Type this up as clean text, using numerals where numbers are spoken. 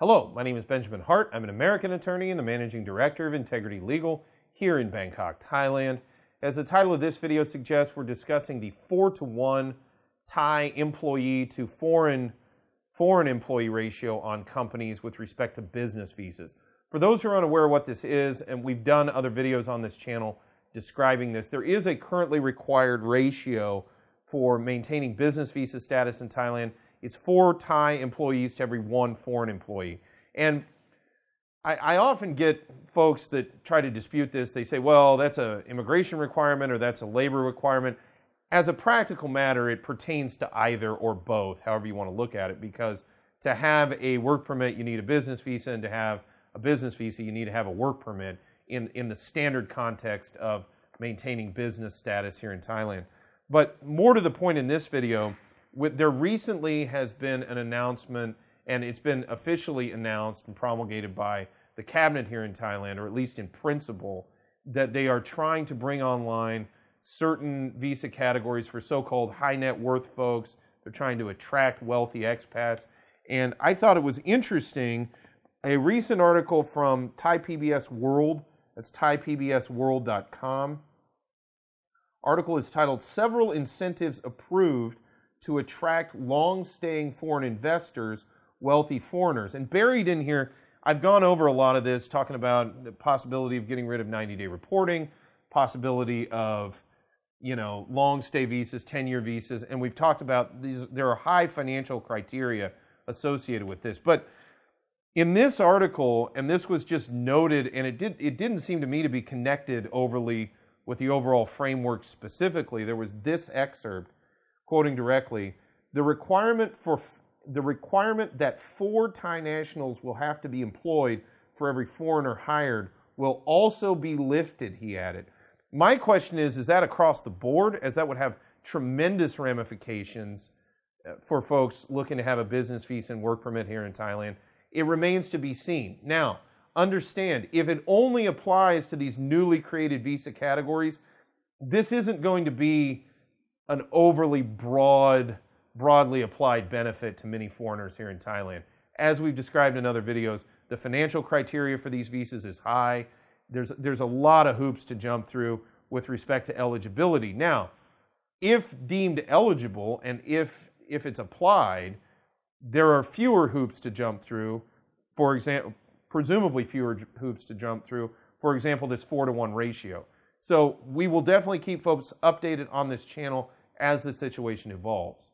Hello, my name is Benjamin Hart. I'm an American attorney and the Managing Director of Integrity Legal here in Bangkok, Thailand. As the title of this video suggests, we're discussing the 4-to-1 Thai employee to foreign employee ratio on companies with respect to business visas. For those who are unaware of what this is, and we've done other videos on this channel describing this, there is a currently required ratio for maintaining business visa status in Thailand. It's 4 Thai employees to every 1 foreign employee. And I often get folks that try to dispute this. They say, well, that's an immigration requirement or that's a labor requirement. As a practical matter, it pertains to either or both, however you want to look at it, because to have a work permit, you need a business visa, and to have a business visa, you need to have a work permit in the standard context of maintaining business status here in Thailand. But more to the point in this video, there recently has been an announcement, and it's been officially announced and promulgated by the cabinet here in Thailand, or at least in principle, that they are trying to bring online certain visa categories for so-called high net worth folks. They're trying to attract wealthy expats. And I thought it was interesting, a recent article from Thai PBS World, that's thaipbsworld.com. Article is titled, "Several Incentives Approved to Attract Long-Staying Foreign Investors, Wealthy Foreigners." And buried in here, I've gone over a lot of this, talking about the possibility of getting rid of 90-day reporting, possibility of, long stay visas, 10-year visas, and we've talked about these. There are high financial criteria associated with this. But in this article, and this was just noted, and it didn't seem to me to be connected overly with the overall framework specifically. There was this excerpt, quoting directly, the requirement that 4 Thai nationals will have to be employed for every foreigner hired will also be lifted, he added. My question is that across the board, as that would have tremendous ramifications for folks looking to have a business visa and work permit here in Thailand? It remains to be seen. Now, understand, if it only applies to these newly created visa categories, this isn't going to be an overly broadly applied benefit to many foreigners here in Thailand. As we've described in other videos, the financial criteria for these visas is high. There's a lot of hoops to jump through with respect to eligibility. Now, if deemed eligible and if it's applied, there are fewer hoops to jump through. For example, presumably fewer hoops to jump through. For example, this 4-to-1 ratio. So we will definitely keep folks updated on this channel as the situation evolves.